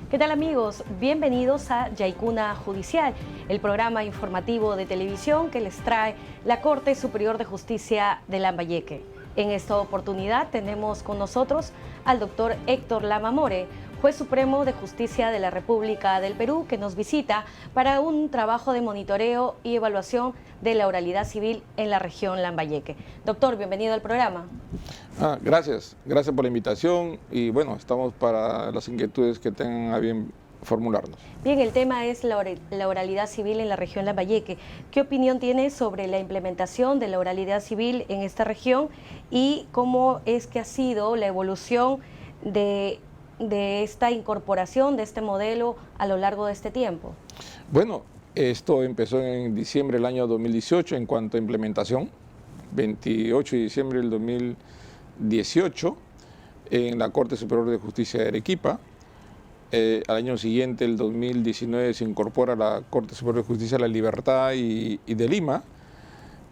¿Qué tal amigos? Bienvenidos a Yaicuna Judicial, el programa informativo de televisión que les trae la Corte Superior de Justicia de Lambayeque. En esta oportunidad tenemos con nosotros al doctor Héctor Lamamore, juez supremo de Justicia de la República del Perú, que nos visita para un trabajo de monitoreo y evaluación de la oralidad civil en la región Lambayeque. Doctor, bienvenido al programa. Gracias por la invitación y bueno, estamos para las inquietudes que tengan a bien formularnos. Bien, el tema es la oralidad civil en la región Lambayeque. ¿Qué opinión tiene sobre la implementación de la oralidad civil en esta región y cómo es que ha sido la evolución de esta incorporación, de este modelo a lo largo de este tiempo? Bueno, esto empezó en diciembre del año 2018 en cuanto a implementación, 28 de diciembre del 2018 en la Corte Superior de Justicia de Arequipa. Al año siguiente, el 2019, se incorpora a la Corte Superior de Justicia de la Libertad y de Lima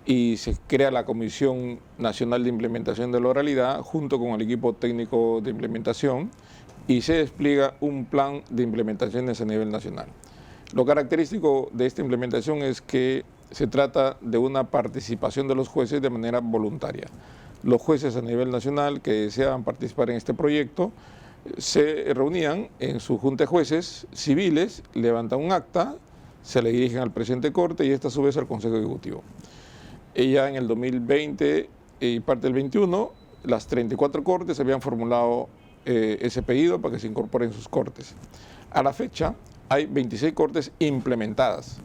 y se crea la Comisión Nacional de Implementación de la Oralidad junto con el equipo técnico de implementación y se despliega un plan de implementaciones a nivel nacional. Lo característico de esta implementación es que se trata de una participación de los jueces de manera voluntaria. Los jueces a nivel nacional que deseaban participar en este proyecto se reunían en su junta de jueces civiles, levantan un acta, se le dirigen al presidente de corte y esta a su vez al Consejo Ejecutivo. Ya en el 2020 y parte del 21, las 34 cortes habían formulado ese pedido para que se incorporen sus cortes. A la fecha hay 26 cortes implementadas.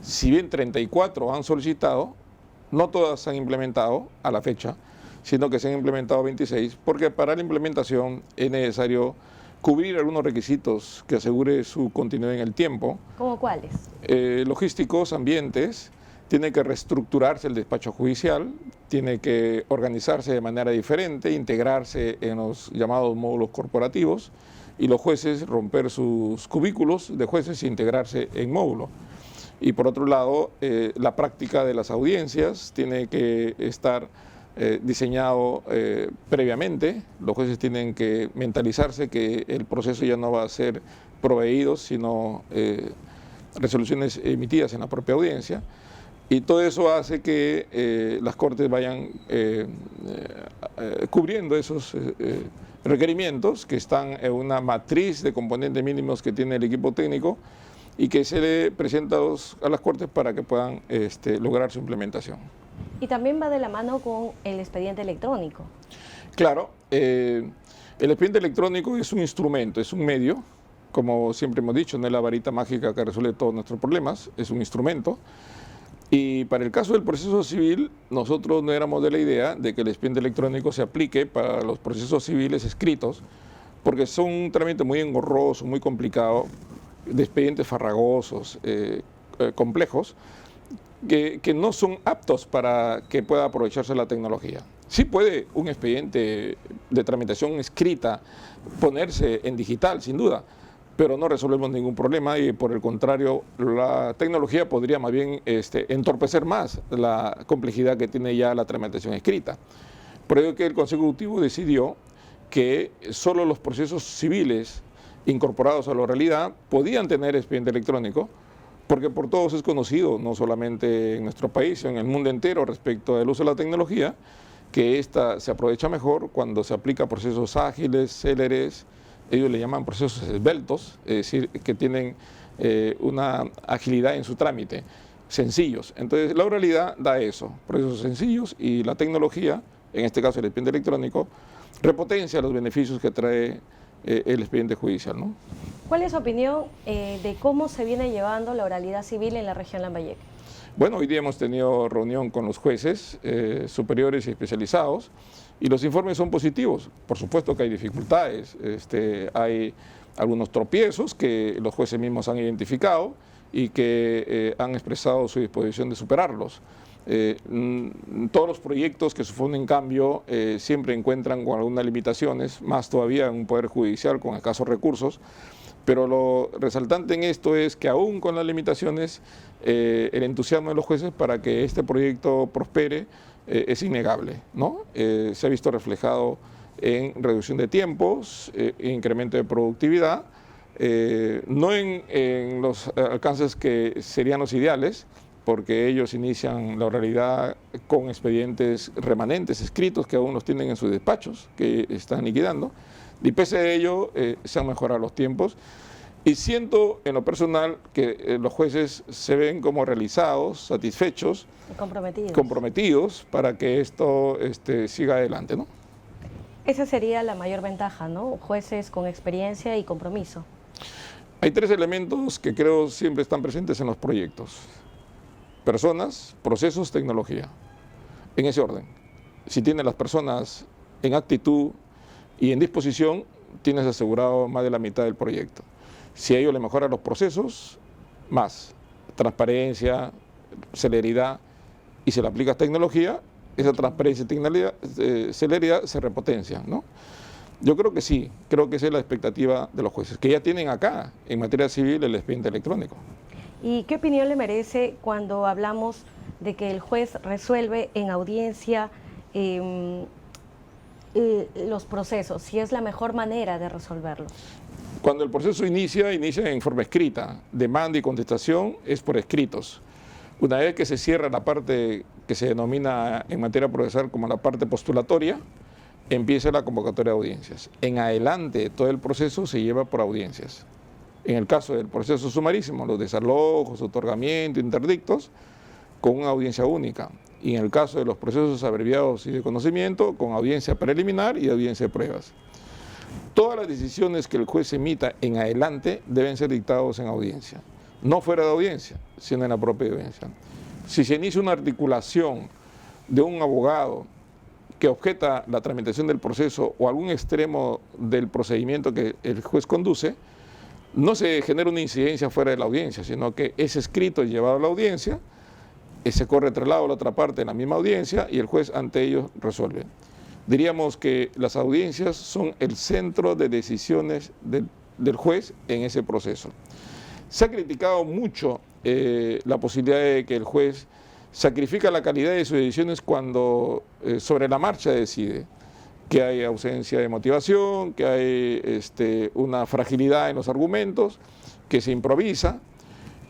Si bien 34 han solicitado, no todas se han implementado a la fecha, sino que se han implementado 26, porque para la implementación es necesario cubrir algunos requisitos que asegure su continuidad en el tiempo. ¿Cómo cuáles? Logísticos, ambientes, tiene que reestructurarse el despacho judicial, tiene que organizarse de manera diferente, integrarse en los llamados módulos corporativos y los jueces romper sus cubículos de jueces e integrarse en módulo. Y por otro lado, la práctica de las audiencias tiene que estar diseñado previamente. Los jueces tienen que mentalizarse que el proceso ya no va a ser proveído, sino resoluciones emitidas en la propia audiencia. Y todo eso hace que las cortes vayan cubriendo esos requerimientos que están en una matriz de componentes mínimos que tiene el equipo técnico y que se le presenta a las cortes para que puedan lograr su implementación. Y también va de la mano con el expediente electrónico. Claro, el expediente electrónico es un instrumento, es un medio, como siempre hemos dicho, no es la varita mágica que resuelve todos nuestros problemas, es un instrumento. Y para el caso del proceso civil, nosotros no éramos de la idea de que el expediente electrónico se aplique para los procesos civiles escritos, porque son un trámite muy engorroso, muy complicado, de expedientes farragosos, complejos, que no son aptos para que pueda aprovecharse la tecnología. Sí puede un expediente de tramitación escrita ponerse en digital, sin duda, pero no resolvemos ningún problema y por el contrario, la tecnología podría más bien entorpecer más la complejidad que tiene ya la tramitación escrita. Por ello que el Consejo Ejecutivo decidió que solo los procesos civiles incorporados a la oralidad podían tener expediente electrónico, porque por todos es conocido, no solamente en nuestro país, sino en el mundo entero respecto al uso de la tecnología, que ésta se aprovecha mejor cuando se aplica a procesos ágiles, céleres. Ellos le llaman procesos esbeltos, es decir, que tienen una agilidad en su trámite, sencillos. Entonces, la oralidad da eso, procesos sencillos y la tecnología, en este caso el expediente electrónico, repotencia los beneficios que trae el expediente judicial, ¿no? ¿Cuál es su opinión de cómo se viene llevando la oralidad civil en la región Lambayeque? Bueno, hoy día hemos tenido reunión con los jueces superiores y especializados y los informes son positivos. Por supuesto que hay dificultades, hay algunos tropiezos que los jueces mismos han identificado y que han expresado su disposición de superarlos. Todos los proyectos que suponen cambio siempre encuentran con algunas limitaciones, más todavía en un poder judicial con escasos recursos, pero lo resaltante en esto es que aún con las limitaciones, el entusiasmo de los jueces para que este proyecto prospere es innegable, ¿no? Se ha visto reflejado en reducción de tiempos, incremento de productividad, no en los alcances que serían los ideales, porque ellos inician la oralidad con expedientes remanentes escritos que aún los tienen en sus despachos, que están liquidando, y pese a ello se han mejorado los tiempos. Y siento en lo personal que los jueces se ven como realizados, satisfechos, comprometidos para que esto siga adelante, ¿no? Esa sería la mayor ventaja, ¿no? Jueces con experiencia y compromiso. Hay tres elementos que creo siempre están presentes en los proyectos: personas, procesos, tecnología. En ese orden. Si tienes las personas en actitud y en disposición, tienes asegurado más de la mitad del proyecto. Si a ello le mejoran los procesos, más transparencia, celeridad, y si le aplicas tecnología, esa transparencia y celeridad se repotencian, ¿no? Yo creo que sí, creo que esa es la expectativa de los jueces, que ya tienen acá, en materia civil, el expediente electrónico. ¿Y qué opinión le merece cuando hablamos de que el juez resuelve en audiencia los procesos, si es la mejor manera de resolverlos? Cuando el proceso inicia en forma escrita. Demanda y contestación es por escritos. Una vez que se cierra la parte que se denomina en materia procesal como la parte postulatoria, empieza la convocatoria de audiencias. En adelante, todo el proceso se lleva por audiencias. En el caso del proceso sumarísimo, los desalojos, otorgamiento, interdictos, con una audiencia única. Y en el caso de los procesos abreviados y de conocimiento, con audiencia preliminar y audiencia de pruebas. Todas las decisiones que el juez emita en adelante deben ser dictados en audiencia. No fuera de audiencia, sino en la propia audiencia. Si se inicia una articulación de un abogado que objeta la tramitación del proceso o algún extremo del procedimiento que el juez conduce, no se genera una incidencia fuera de la audiencia, sino que es escrito y llevado a la audiencia, se corre traslado a la otra parte en la misma audiencia y el juez ante ellos resuelve. Diríamos que las audiencias son el centro de decisiones del juez en ese proceso. Se ha criticado mucho la posibilidad de que el juez sacrifica la calidad de sus decisiones cuando sobre la marcha decide, que hay ausencia de motivación, que hay una fragilidad en los argumentos, que se improvisa,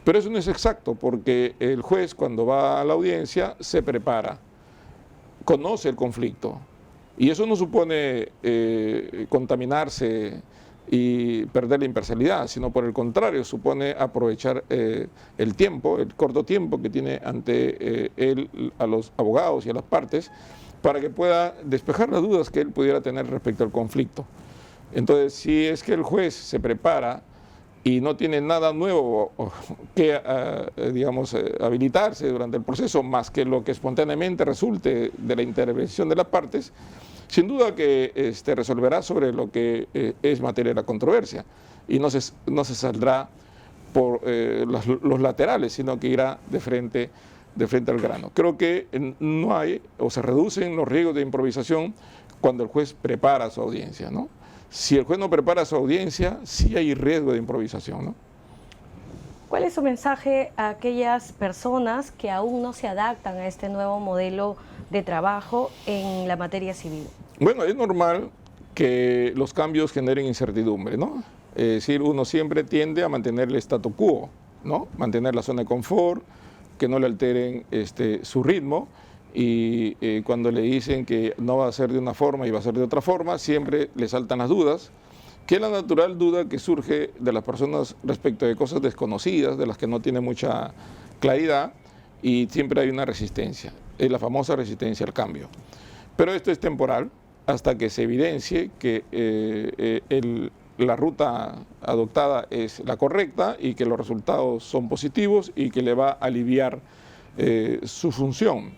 pero eso no es exacto, porque el juez cuando va a la audiencia se prepara, conoce el conflicto, y eso no supone contaminarse y perder la imparcialidad, sino por el contrario, supone aprovechar el tiempo, el corto tiempo que tiene ante él a los abogados y a las partes, para que pueda despejar las dudas que él pudiera tener respecto al conflicto. Entonces, si es que el juez se prepara y no tiene nada nuevo que, habilitarse durante el proceso, más que lo que espontáneamente resulte de la intervención de las partes, sin duda que resolverá sobre lo que es materia de la controversia y no se saldrá por los laterales, sino que irá de frente al grano. Creo que no hay o se reducen los riesgos de improvisación cuando el juez prepara su audiencia, ¿no? Si el juez no prepara su audiencia, sí hay riesgo de improvisación, ¿no? ¿Cuál es su mensaje a aquellas personas que aún no se adaptan a este nuevo modelo de trabajo en la materia civil? Bueno, es normal que los cambios generen incertidumbre, ¿no? Es decir, uno siempre tiende a mantener el statu quo, ¿no? Mantener la zona de confort, que no le alteren su ritmo, y cuando le dicen que no va a ser de una forma y va a ser de otra forma, siempre le saltan las dudas, que es la natural duda que surge de las personas respecto de cosas desconocidas, de las que no tienen mucha claridad, y siempre hay una resistencia, es la famosa resistencia al cambio. Pero esto es temporal hasta que se evidencie que la ruta adoptada es la correcta y que los resultados son positivos y que le va a aliviar su función.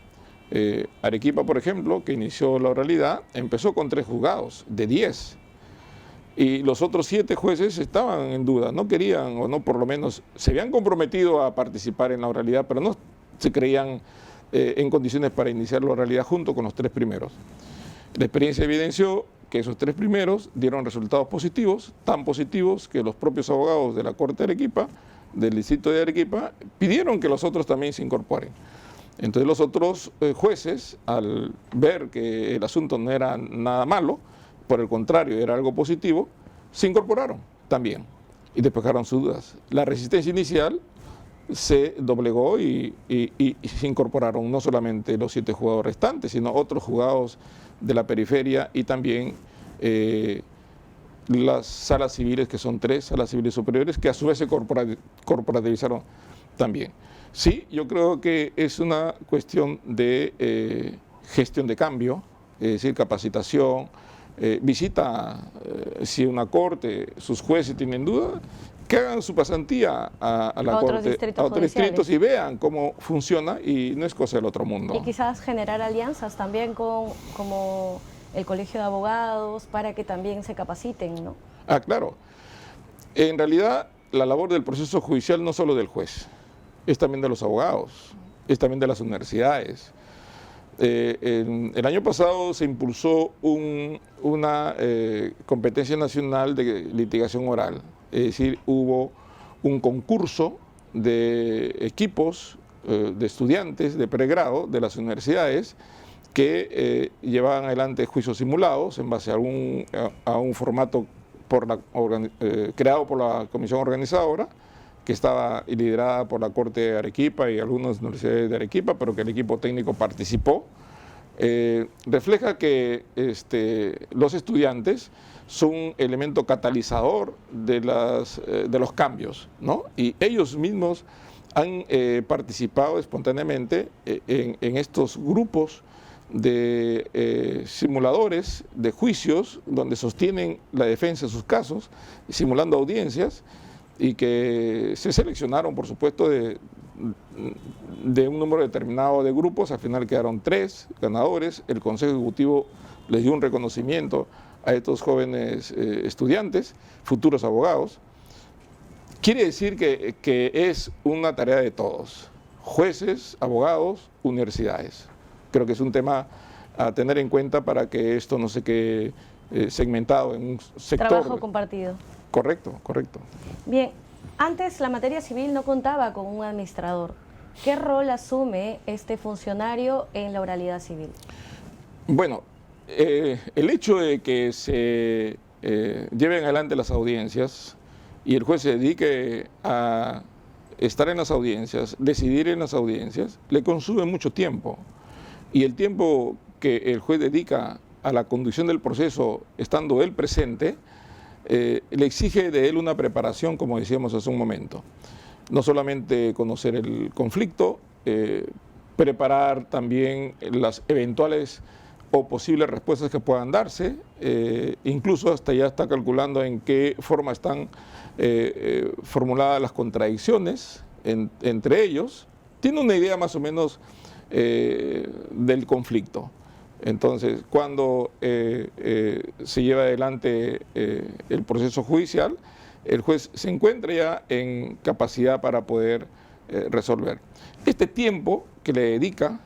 Arequipa, por ejemplo, que inició la oralidad, empezó con 3 juzgados de 10 y los otros 7 jueces estaban en duda, no querían o no, por lo menos se habían comprometido a participar en la oralidad, pero no se creían en condiciones para iniciar la oralidad junto con los 3 primeros. La experiencia evidenció que esos 3 primeros dieron resultados positivos, tan positivos que los propios abogados de la Corte de Arequipa, del distrito de Arequipa, pidieron que los otros también se incorporen. Entonces los otros jueces, al ver que el asunto no era nada malo, por el contrario, era algo positivo, se incorporaron también. y despejaron sus dudas. La resistencia inicial se doblegó y se incorporaron no solamente los 7 jugadores restantes, sino otros jugados de la periferia y también las salas civiles, que son 3 salas civiles superiores, que a su vez se corporativizaron también. Sí, yo creo que es una cuestión de gestión de cambio, es decir, capacitación, visita, si una corte, sus jueces tienen duda, que hagan su pasantía a la corte, a otros distritos y vean cómo funciona, y no es cosa del otro mundo. Y quizás generar alianzas también como el Colegio de Abogados para que también se capaciten, ¿no? Ah, claro. En realidad, la labor del proceso judicial no solo del juez, es también de los abogados, es también de las universidades. El año pasado se impulsó una competencia nacional de litigación oral, es decir, hubo un concurso de equipos de estudiantes de pregrado de las universidades que llevaban adelante juicios simulados en base a un formato creado por la comisión organizadora, que estaba liderada por la Corte de Arequipa y algunas universidades de Arequipa, pero que el equipo técnico participó. Refleja que los estudiantes son un elemento catalizador de los cambios, ¿no? Y ellos mismos han participado espontáneamente en estos grupos de simuladores de juicios donde sostienen la defensa de sus casos, simulando audiencias, y que se seleccionaron, por supuesto, de un número determinado de grupos. Al final quedaron 3 ganadores. El Consejo Ejecutivo les dio un reconocimiento a estos jóvenes estudiantes, futuros abogados. Quiere decir que es una tarea de todos, jueces, abogados, universidades. Creo que es un tema a tener en cuenta para que esto no se quede segmentado en un sector. Trabajo compartido. Correcto, correcto. Bien, antes la materia civil no contaba con un administrador. ¿Qué rol asume este funcionario en la oralidad civil? Bueno, el hecho de que se lleven adelante las audiencias y el juez se dedique a estar en las audiencias, decidir en las audiencias, le consume mucho tiempo. Y el tiempo que el juez dedica a la conducción del proceso, estando él presente, le exige de él una preparación, como decíamos hace un momento. No solamente conocer el conflicto, preparar también las eventuales o posibles respuestas que puedan darse, incluso hasta ya está calculando en qué forma están formuladas las contradicciones entre ellos. Tiene una idea más o menos del conflicto. Entonces, cuando se lleva adelante el proceso judicial, el juez se encuentra ya en capacidad para poder resolver. Este tiempo que le dedica,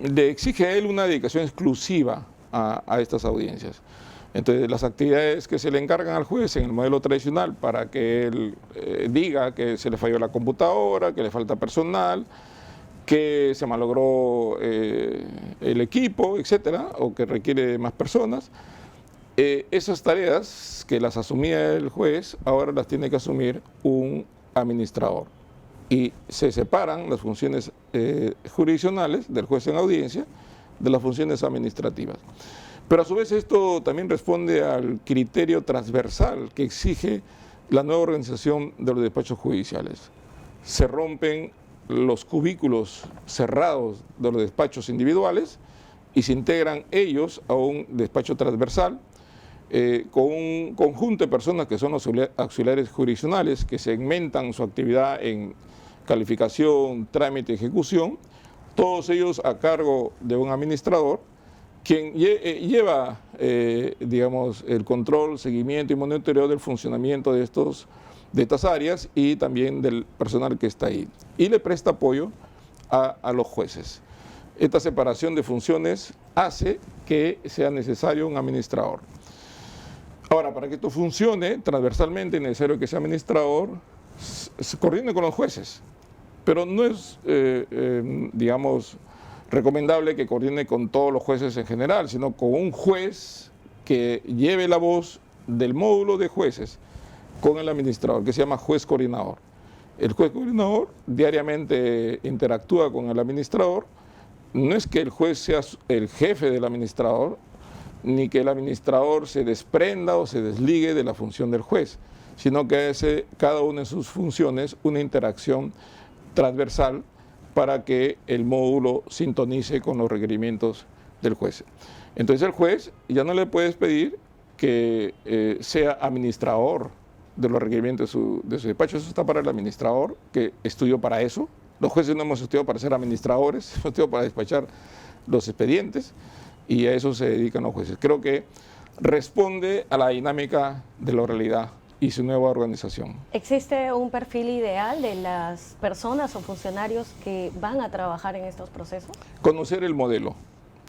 le exige a él una dedicación exclusiva a estas audiencias. Entonces, las actividades que se le encargan al juez en el modelo tradicional para que él diga que se le falló la computadora, que le falta personal, que se malogró el equipo, etcétera, o que requiere más personas, esas tareas que las asumía el juez, ahora las tiene que asumir un administrador. Y se separan las funciones jurisdiccionales del juez en audiencia de las funciones administrativas. Pero a su vez esto también responde al criterio transversal que exige la nueva organización de los despachos judiciales. Se rompen los cubículos cerrados de los despachos individuales y se integran ellos a un despacho transversal con un conjunto de personas que son los auxiliares jurisdiccionales que segmentan su actividad en calificación, trámite y ejecución, todos ellos a cargo de un administrador quien lleva, digamos, el control, seguimiento y monitoreo del funcionamiento de estas áreas y también del personal que está ahí. Y le presta apoyo a los jueces. Esta separación de funciones hace que sea necesario un administrador. Ahora, para que esto funcione transversalmente es necesario que ese administrador se coordine con los jueces, pero no es, digamos, recomendable que coordine con todos los jueces en general, sino con un juez que lleve la voz del módulo de jueces con el administrador, que se llama juez coordinador. El juez coordinador diariamente interactúa con el administrador. No es que el juez sea el jefe del administrador, ni que el administrador se desprenda o se desligue de la función del juez, sino que hace cada una de sus funciones una interacción transversal para que el módulo sintonice con los requerimientos del juez. Entonces el juez ya no le puedes pedir que sea administrador de los requerimientos de su despacho. Eso está para el administrador, que estudió para eso. Los jueces no hemos estudiado para ser administradores, hemos estudiado para despachar los expedientes, y a eso se dedican los jueces. Creo que responde a la dinámica de la oralidad y su nueva organización. ¿Existe un perfil ideal de las personas o funcionarios que van a trabajar en estos procesos? Conocer el modelo,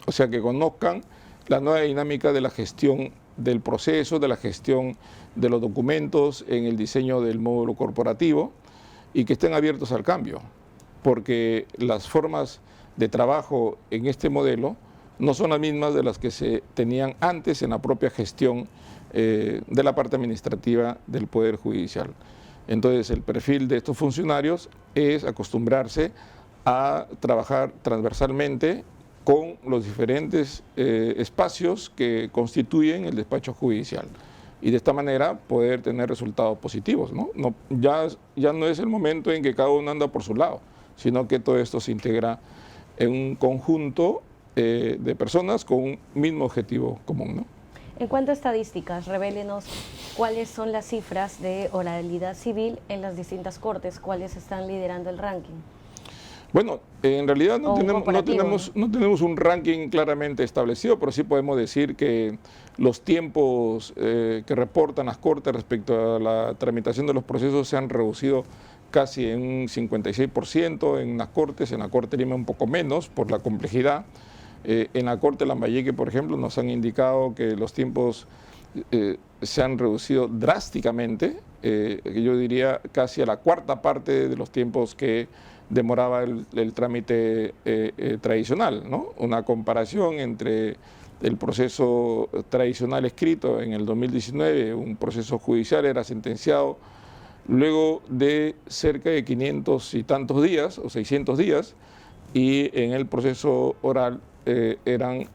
o sea, que conozcan la nueva dinámica de la gestión del proceso, de la gestión de los documentos, en el diseño del módulo corporativo, y que estén abiertos al cambio, porque las formas de trabajo en este modelo no son las mismas de las que se tenían antes en la propia gestión de la parte administrativa del Poder Judicial. Entonces, el perfil de estos funcionarios es acostumbrarse a trabajar transversalmente con los diferentes espacios que constituyen el despacho judicial, y de esta manera poder tener resultados positivos, ¿no? Ya no es el momento en que cada uno anda por su lado, sino que todo esto se integra en un conjunto de personas con un mismo objetivo común, ¿no? En cuanto a estadísticas, revélenos cuáles son las cifras de oralidad civil en las distintas cortes, cuáles están liderando el ranking. Bueno, en realidad no tenemos un ranking claramente establecido, pero sí podemos decir que los tiempos que reportan las cortes respecto a la tramitación de los procesos se han reducido casi en un 56% en las cortes. En la Corte Lima un poco menos por la complejidad. En la Corte Lambayeque, por ejemplo, nos han indicado que los tiempos se han reducido drásticamente, yo diría casi a la cuarta parte de los tiempos que demoraba el trámite tradicional, ¿no? Una comparación entre el proceso tradicional escrito en el 2019, un proceso judicial era sentenciado luego de cerca de 500 y tantos días o 600 días, y en el proceso oral eran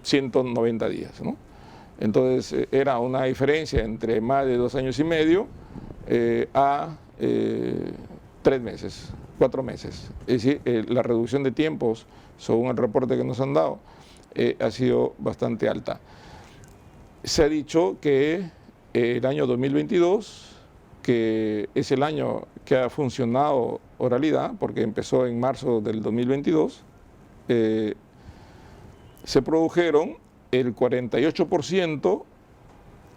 190 días, ¿no? Entonces era una diferencia entre más de 2 años y medio a 3 meses, 4 meses. Es decir, la reducción de tiempos, según el reporte que nos han dado, ha sido bastante alta. Se ha dicho que el año 2022, que es el año que ha funcionado oralidad, porque empezó en marzo del 2022, se produjeron el 48%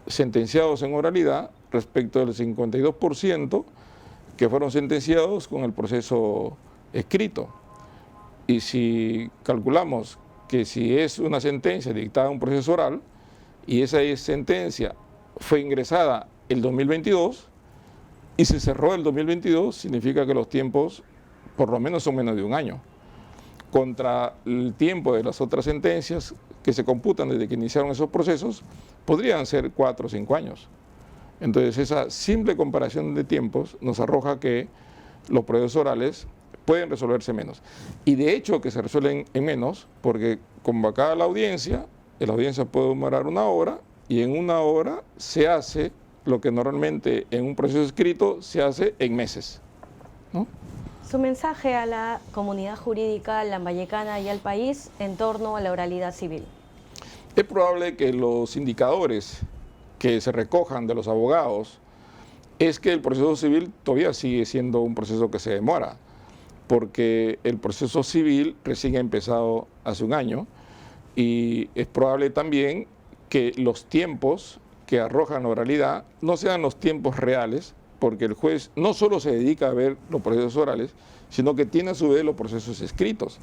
sentenciados en oralidad respecto del 52% que fueron sentenciados con el proceso escrito. Y si calculamos que si es una sentencia dictada en un proceso oral y esa sentencia fue ingresada el 2022 y se cerró el 2022, significa que los tiempos por lo menos son menos de un año, contra el tiempo de las otras sentencias que se computan desde que iniciaron esos procesos, podrían ser 4 o 5 años. Entonces, esa simple comparación de tiempos nos arroja que los procesos orales pueden resolverse menos. Y de hecho que se resuelven en menos, porque convocada la audiencia puede demorar 1 hora, y en 1 hora se hace lo que normalmente en un proceso escrito se hace en meses, ¿no? Su mensaje a la comunidad jurídica lambayecana y al país en torno a la oralidad civil. Es probable que los indicadores que se recojan de los abogados es que el proceso civil todavía sigue siendo un proceso que se demora, porque el proceso civil recién ha empezado hace 1 año, y es probable también que los tiempos que arrojan la oralidad no sean los tiempos reales, porque el juez no solo se dedica a ver los procesos orales, sino que tiene a su vez los procesos escritos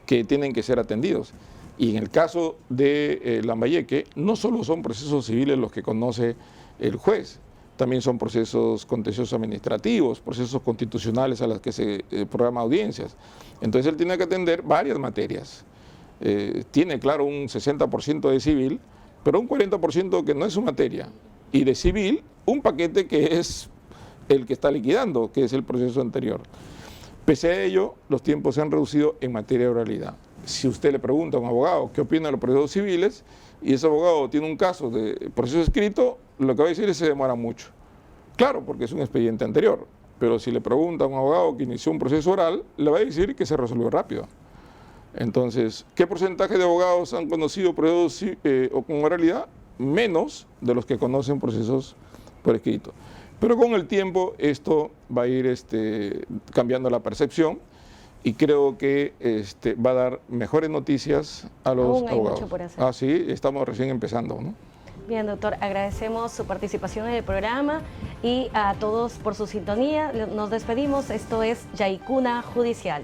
que tienen que ser atendidos. Y en el caso de Lambayeque, no solo son procesos civiles los que conoce el juez, también son procesos contenciosos administrativos, procesos constitucionales a los que se programa audiencias. Entonces él tiene que atender varias materias. Tiene, claro, un 60% de civil, pero un 40% que no es su materia. Y de civil, un paquete que es el que está liquidando, que es el proceso anterior. Pese a ello, los tiempos se han reducido en materia de oralidad. Si usted le pregunta a un abogado qué opina de los procesos civiles, y ese abogado tiene un caso de proceso escrito, lo que va a decir es que se demora mucho. Claro, porque es un expediente anterior, pero si le pregunta a un abogado que inició un proceso oral, le va a decir que se resolvió rápido. Entonces, ¿qué porcentaje de abogados han conocido procesos con oralidad? Menos de los que conocen procesos por escrito. Pero con el tiempo esto va a ir cambiando la percepción y creo que va a dar mejores noticias a los Aún hay abogados. mucho por hacer. Ah, sí, estamos recién empezando, ¿no? Bien, doctor, agradecemos su participación en el programa y a todos por su sintonía. Nos despedimos. Esto es Yaikuna Judicial.